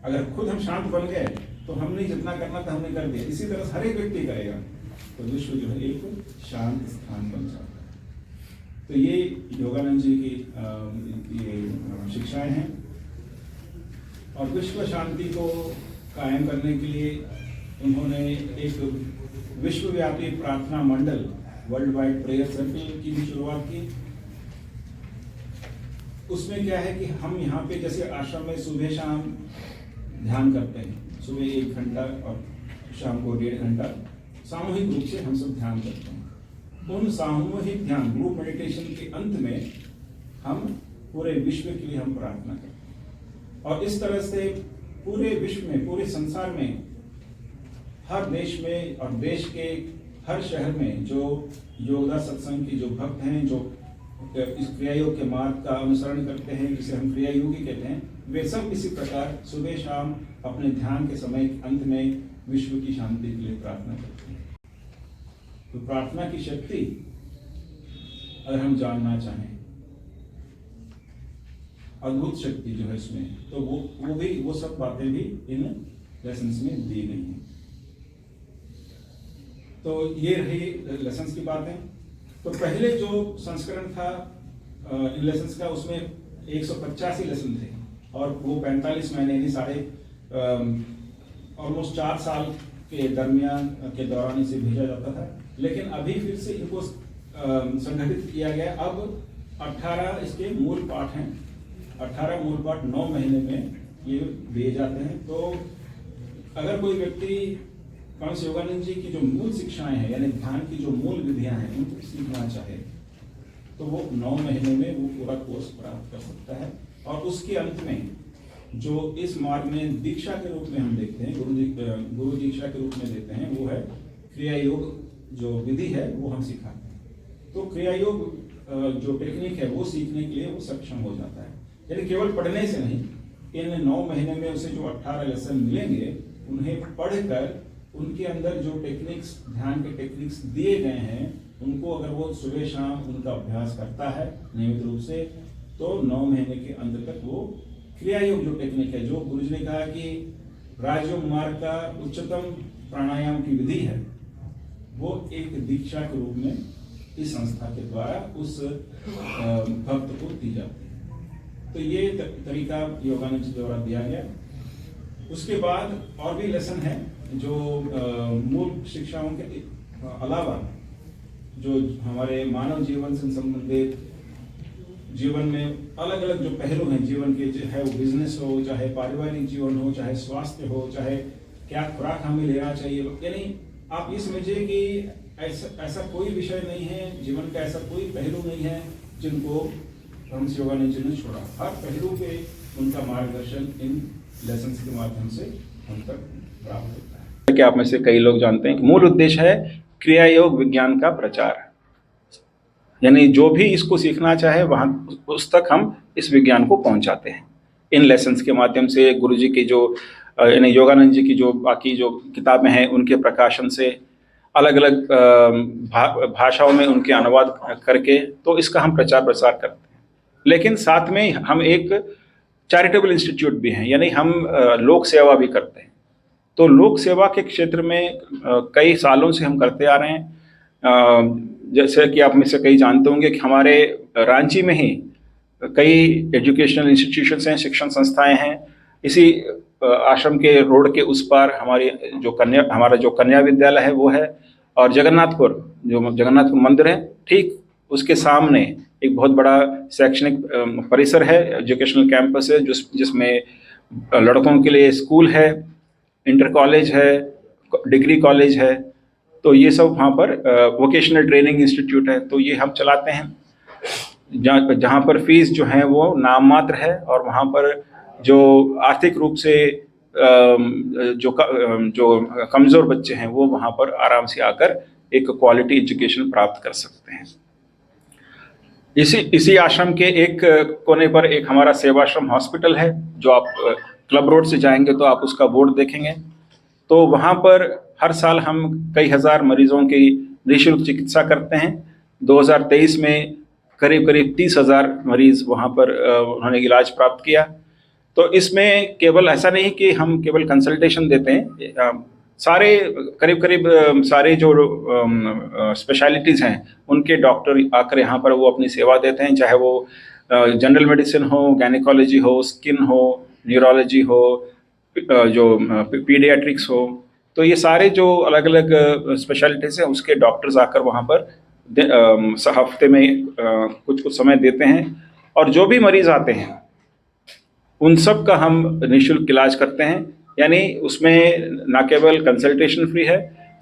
अगर खुद हम शांत बन गए तो हमने जितना करना था हमने कर दिया, इसी तरह हर एक व्यक्ति करेगा तो विश्व जो है एक शांत स्थान बन जाता है। तो ये योगानंद जी की ये शिक्षाएं हैं। और विश्व शांति को कायम करने के लिए उन्होंने एक विश्वव्यापी प्रार्थना मंडल, वर्ल्ड वाइड प्रेयर सर्कल की भी शुरुआत की। उसमें क्या है कि हम यहाँ पे जैसे आश्रम में सुबह शाम ध्यान करते हैं, सुबह 1 घंटा और शाम को 1.5 घंटा सामूहिक रूप से हम सब ध्यान करते हैं। उन सामूहिक ध्यान, ग्रुप मेडिटेशन के अंत में हम पूरे विश्व के लिए हम प्रार्थना करते हैं। और इस तरह से पूरे विश्व में, पूरे संसार में, हर देश में और देश के हर शहर में जो योगदा सत्संग की जो भक्त हैं, जो इस क्रिया योग के मार्ग का अनुसरण करते हैं, जिसे हम क्रिया योगी कहते हैं, वे सब इसी प्रकार सुबह शाम अपने ध्यान के समय के अंत में विश्व की शांति के लिए प्रार्थना करते हैं। तो प्रार्थना की शक्ति अगर हम जानना चाहें, अद्भुत शक्ति जो है इसमें, तो वो सब बातें भी इन लेसन्स में दी गई हैं। तो ये रही लेसन्स की बातें। तो पहले जो संस्करण था इन लेसन्स का, उसमें 185 लेसन थे और वो 45 महीने यानी ऑलमोस्ट 4 साल के दरमियान के दौरान इसे भेजा जाता था। लेकिन अभी फिर से इनको संगठित किया गया। अब 18 इसके मूल पाठ हैं, 18 मूल पाठ 9 महीने में ये दिए जाते हैं। तो अगर कोई व्यक्ति परमहंस योगानंद जी की जो मूल शिक्षाएं हैं, यानी ध्यान की जो मूल विधियां हैं, उनको सीखना चाहे तो वो 9 महीने में वो पूरा कोर्स प्राप्त कर सकता है। और उसके अंत में जो इस मार्ग में दीक्षा के रूप में हम देखते हैं, गुरु दीक्षा के रूप में देते हैं, वो है क्रिया योग जो विधि है वो हम सिखाते हैं। तो क्रिया योग जो टेक्निक है वो सीखने के लिए वो सक्षम हो जाता है। यानी केवल पढ़ने से नहीं, इन 9 महीने में उसे जो 18 लेसन मिलेंगे, उन्हें पढ़कर उनके अंदर जो टेक्निक्स, ध्यान के टेक्निक्स दिए गए हैं, उनको अगर वो सुबह शाम उनका अभ्यास करता है नियमित रूप से, तो 9 महीने के अंत तक वो क्रिया योग जो टेक्निक है, जो गुरुजी ने कहा कि राजयोग मार्ग का उच्चतम प्राणायाम की विधि है, वो एक दीक्षा के रूप में इस संस्था के द्वारा उस भक्त को दी जाती है। तो ये तरीका योगानंद जी द्वारा दिया गया। उसके बाद और भी लेसन है जो मूल शिक्षाओं के अलावा जो हमारे मानव जीवन से संबंधित, जीवन में अलग अलग जो पहलू हैं जीवन के, चाहे वो बिजनेस हो, चाहे पारिवारिक जीवन हो, चाहे स्वास्थ्य हो, चाहे क्या खुराक हमें लेना चाहिए, यानी आप ये समझिए कि ऐसा कोई विषय नहीं है, जीवन का ऐसा कोई पहलू नहीं है जिनको परमहंस योगानंद जी ने छोड़ा। हर पहलू पे उनका मार्गदर्शन इन लेसन्स के माध्यम से हम तक प्राप्त होता है। क्या आप में से कई लोग जानते हैं कि मूल उद्देश्य है क्रिया योग विज्ञान का प्रचार, यानी जो भी इसको सीखना चाहे वहां उस तक हम इस विज्ञान को पहुंचाते हैं इन लेसन्स के माध्यम से। गुरुजी की जो यानी योगानंद जी की जो बाकी जो किताबें हैं, उनके प्रकाशन से, अलग अलग भाषाओं में उनके अनुवाद करके, तो इसका हम प्रचार प्रसार करते हैं। लेकिन साथ में हम एक चैरिटेबल इंस्टीट्यूट भी हैं, यानी हम लोक सेवा भी करते हैं। तो लोक सेवा के क्षेत्र में कई सालों से हम करते आ रहे हैं। जैसे कि आप में से कई जानते होंगे कि हमारे रांची में ही कई एजुकेशनल इंस्टीट्यूशंस हैं, शिक्षण संस्थाएं हैं। इसी आश्रम के रोड के उस पार हमारा जो कन्या विद्यालय है वो है, और जगन्नाथपुर जो जगन्नाथपुर मंदिर है, ठीक उसके सामने एक बहुत बड़ा शैक्षणिक परिसर है, एजुकेशनल कैंपस है, जिसमें लड़कों के लिए स्कूल है, इंटर कॉलेज है, डिग्री कॉलेज है। तो ये सब वहाँ पर वोकेशनल ट्रेनिंग इंस्टीट्यूट है। तो ये हम चलाते हैं, जहाँ पर फीस जो है वो नाम मात्र है, और वहाँ पर जो आर्थिक रूप से जो कमज़ोर बच्चे हैं वो वहाँ पर आराम से आकर एक क्वालिटी एजुकेशन प्राप्त कर सकते हैं। इसी आश्रम के एक कोने पर एक हमारा सेवाश्रम हॉस्पिटल है, जो आप क्लब रोड से जाएंगे तो आप उसका बोर्ड देखेंगे। तो वहाँ पर हर साल हम कई हजार मरीजों की निःशुल्क चिकित्सा करते हैं। 2023 में करीब 30,000 मरीज वहाँ पर उन्होंने इलाज प्राप्त किया। तो इसमें केवल ऐसा नहीं कि हम केवल कंसल्टेशन देते हैं, सारे करीब करीब सारे जो स्पेशलिटीज़ हैं उनके डॉक्टर आकर यहाँ पर वो अपनी सेवा देते हैं, चाहे वो जनरल मेडिसिन हो, गायनेकोलॉजी हो, स्किन हो, न्यूरोलॉजी हो, जो पीडियाट्रिक्स हो। तो ये सारे जो अलग अलग स्पेशलिटीज़ हैं उसके डॉक्टर्स आकर वहाँ पर हफ्ते में कुछ कुछ समय देते हैं, और जो भी मरीज़ आते हैं उन सब का हम निःशुल्क इलाज करते हैं। यानी उसमें ना केवल कंसल्टेशन फ्री है,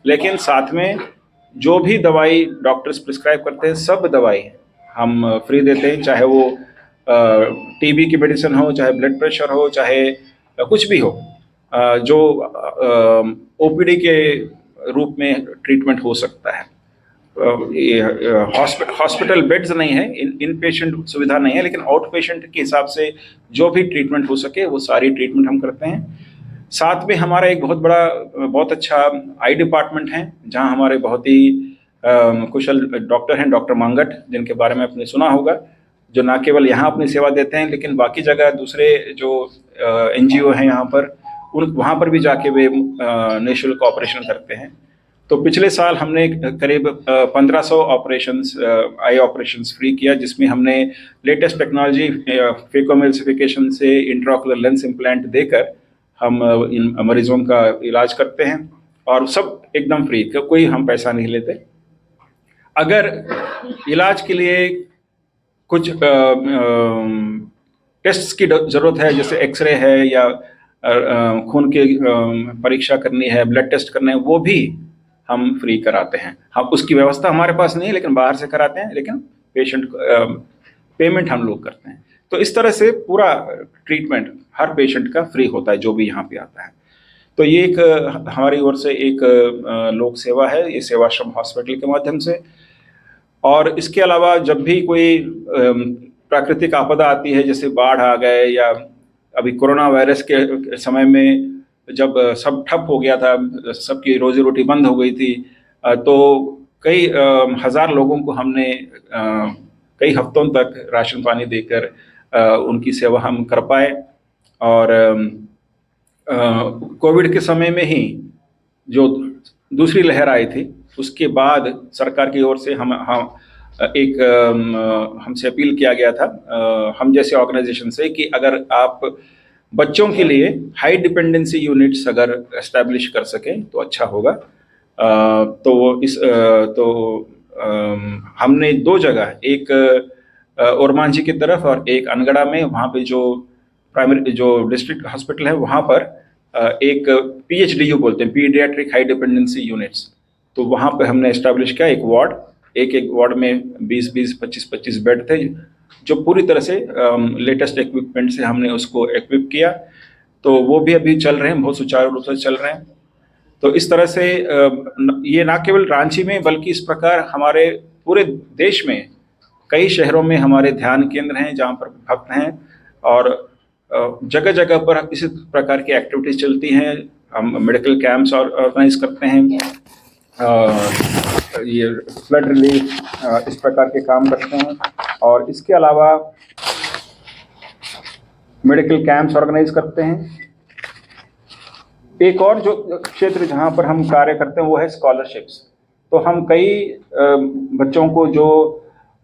लेकिन साथ में जो भी दवाई डॉक्टर्स प्रिस्क्राइब करते हैं सब दवाई हम फ्री देते हैं, चाहे वो टीबी की मेडिसिन हो, चाहे ब्लड प्रेशर हो, चाहे कुछ भी हो, जो ओपीडी के रूप में ट्रीटमेंट हो सकता है। हॉस्पिटल बेड्स नहीं है, इन पेशेंट सुविधा नहीं है, लेकिन आउट पेशेंट के हिसाब से जो भी ट्रीटमेंट हो सके वो सारी ट्रीटमेंट हम करते हैं। साथ में हमारा एक बहुत अच्छा आई डिपार्टमेंट है, जहां हमारे बहुत ही कुशल डॉक्टर हैं, डॉक्टर मांगट, जिनके बारे में आपने सुना होगा, जो ना केवल यहाँ अपनी सेवा देते हैं लेकिन बाकी जगह दूसरे जो एनजीओ हैं यहाँ पर वहाँ पर भी जाके वे निःशुल्क ऑपरेशन करते हैं। तो पिछले साल हमने करीब 1500 ऑपरेशंस, आई ऑपरेशंस फ्री किया, जिसमें हमने लेटेस्ट टेक्नोलॉजी फेकोमेल्सिफिकेशन से इंट्राओकुलर लेंस इम्प्लांट देकर हम इन मरीजों का इलाज करते हैं, और सब एकदम फ्री, कोई हम पैसा नहीं लेते। अगर इलाज के लिए कुछ टेस्ट्स की ज़रूरत है, जैसे एक्सरे है या खून की परीक्षा करनी है, ब्लड टेस्ट करने हैं, वो भी हम फ्री कराते हैं। हम उसकी व्यवस्था हमारे पास नहीं है, लेकिन बाहर से कराते हैं, लेकिन पेशेंट पेमेंट हम लोग करते हैं। तो इस तरह से पूरा ट्रीटमेंट हर पेशेंट का फ्री होता है जो भी यहाँ पे आता है। तो ये एक हमारी ओर से एक लोक सेवा है, ये सेवाश्रम हॉस्पिटल के माध्यम से। और इसके अलावा जब भी कोई प्राकृतिक आपदा आती है, जैसे बाढ़ आ गए, या अभी कोरोना वायरस के समय में जब सब ठप हो गया था, सबकी रोजी रोटी बंद हो गई थी, तो कई हजार लोगों को हमने कई हफ्तों तक राशन पानी देकर उनकी सेवा हम कर पाए। और कोविड के समय में ही जो दूसरी लहर आई थी, उसके बाद सरकार की ओर से हम हमसे अपील किया गया था, हम जैसे ऑर्गेनाइजेशन से, कि अगर आप बच्चों के लिए हाई डिपेंडेंसी यूनिट्स अगर एस्टैब्लिश कर सकें तो अच्छा होगा। तो हमने 2 जगह, एक ओरमांझी की तरफ और एक अनगढ़ा में, वहाँ पे जो प्राइमरी जो डिस्ट्रिक्ट हॉस्पिटल है वहाँ पर एक PHDU बोलते हैं, पीडियाट्रिक हाई डिपेंडेंसी यूनिट्स। तो वहाँ पे हमने एस्टैब्लिश किया एक वार्ड, एक वार्ड में 20-20, 25-25 बेड थे, जो पूरी तरह से लेटेस्ट इक्विपमेंट से हमने उसको इक्विप किया। तो वो भी अभी चल रहे हैं, बहुत सुचारू रूप से चल रहे हैं। तो इस तरह से ये ना केवल रांची में, बल्कि इस प्रकार हमारे पूरे देश में कई शहरों में हमारे ध्यान केंद्र हैं, जहाँ पर भक्त हैं, और जगह जगह पर इसी प्रकार की एक्टिविटीज चलती हैं। हम मेडिकल कैंप्स ऑर्गेनाइज करते हैं, ये फ्लड रिलीफ, इस प्रकार के काम करते हैं। और इसके अलावा मेडिकल कैंप्स ऑर्गेनाइज करते हैं। एक और जो क्षेत्र जहाँ पर हम कार्य करते हैं वो है स्कॉलरशिप्स। तो हम कई बच्चों को जो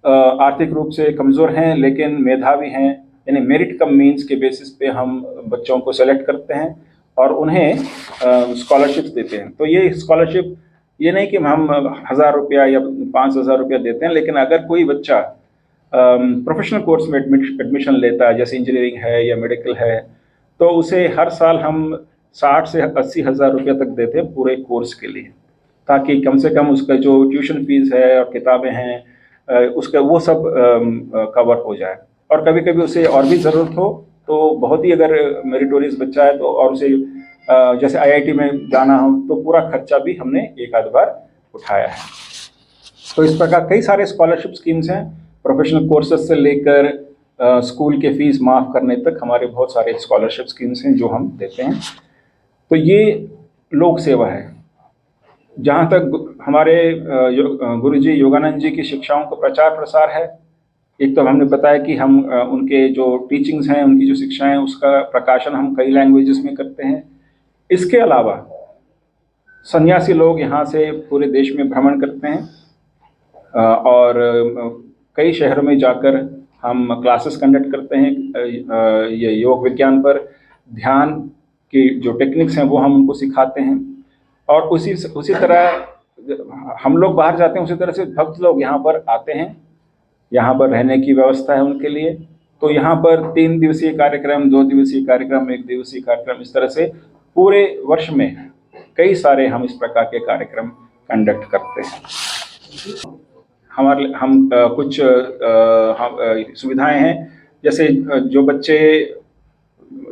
आर्थिक रूप से कमज़ोर हैं लेकिन मेधावी हैं, यानी मेरिट कम मीन्स के बेसिस पे हम बच्चों को सेलेक्ट करते हैं और उन्हें स्कॉलरशिप्स देते हैं। तो ये स्कॉलरशिप ये नहीं कि हम 1000 रुपया या 5000 रुपया देते हैं, लेकिन अगर कोई बच्चा प्रोफेशनल कोर्स में एडमिशन लेता है, जैसे इंजीनियरिंग है या मेडिकल है, तो उसे हर साल हम 60 से 80 हज़ार रुपये तक देते हैं पूरे कोर्स के लिए, ताकि कम से कम उसका जो ट्यूशन फीस है और किताबें हैं उसका वो सब कवर हो जाए। और कभी कभी उसे और भी ज़रूरत हो तो बहुत ही अगर मेरिटोरियस बच्चा है तो और उसे जैसे IIT में जाना हो तो पूरा खर्चा भी हमने एक आध बार उठाया है। तो इस प्रकार कई सारे स्कॉलरशिप स्कीम्स हैं, प्रोफेशनल कोर्सेज से लेकर स्कूल के फीस माफ़ करने तक हमारे बहुत सारे स्कॉलरशिप स्कीम्स हैं जो हम देते हैं। तो ये लोक सेवा है। जहाँ तक हमारे गुरुजी योगानंद जी की शिक्षाओं का प्रचार प्रसार है, एक तो हमने बताया कि हम उनके जो टीचिंग्स हैं, उनकी जो शिक्षाएं हैं, उसका प्रकाशन हम कई लैंग्वेजेस में करते हैं। इसके अलावा सन्यासी लोग यहाँ से पूरे देश में भ्रमण करते हैं और कई शहरों में जाकर हम क्लासेस कंडक्ट करते हैं ये योग विज्ञान पर। ध्यान की जो टेक्निक्स हैं वो हम उनको सिखाते हैं। और उसी तरह हम लोग बाहर जाते हैं, उसी तरह से भक्त लोग यहाँ पर आते हैं। यहाँ पर रहने की व्यवस्था है उनके लिए। तो यहाँ पर 3 दिवसीय कार्यक्रम, 2 दिवसीय कार्यक्रम, 1 दिवसीय कार्यक्रम, इस तरह से पूरे वर्ष में कई सारे हम इस प्रकार के कार्यक्रम कंडक्ट करते हैं। हम कुछ सुविधाएं हैं, जैसे जो बच्चे,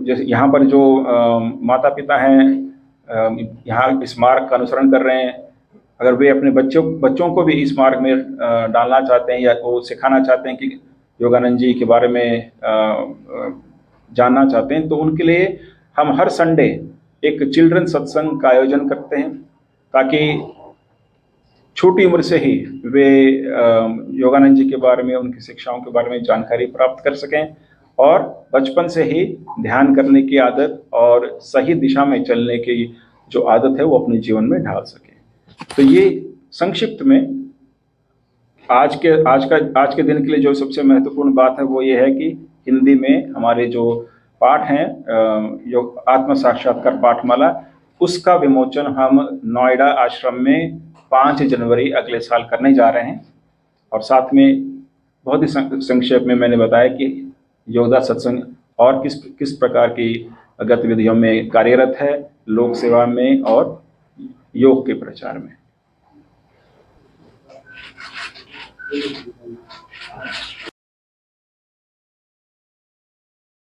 जैसे यहाँ पर जो माता पिता हैं यहाँ इस मार्ग का अनुसरण कर रहे हैं, अगर वे अपने बच्चों को भी इस मार्ग में डालना चाहते हैं या वो सिखाना चाहते हैं कि योगानंद जी के बारे में जानना चाहते हैं, तो उनके लिए हम हर संडे एक चिल्ड्रन सत्संग का आयोजन करते हैं, ताकि छोटी उम्र से ही वे योगानंद जी के बारे में, उनकी शिक्षाओं के बारे में जानकारी प्राप्त कर सकें और बचपन से ही ध्यान करने की आदत और सही दिशा में चलने की जो आदत है वो अपने जीवन में ढाल सकें। तो ये संक्षिप्त में आज के दिन के लिए जो सबसे महत्वपूर्ण बात है वो ये है कि हिंदी में हमारे जो पाठ हैं योग आत्म साक्षात्कार पाठमाला, उसका विमोचन हम नोएडा आश्रम में 5 जनवरी अगले साल करने जा रहे हैं। और साथ में बहुत ही संक्षेप में मैंने बताया कि योगदा सत्संग और किस प्रकार की गतिविधियों में कार्यरत है, लोक सेवा में और योग के प्रचार में।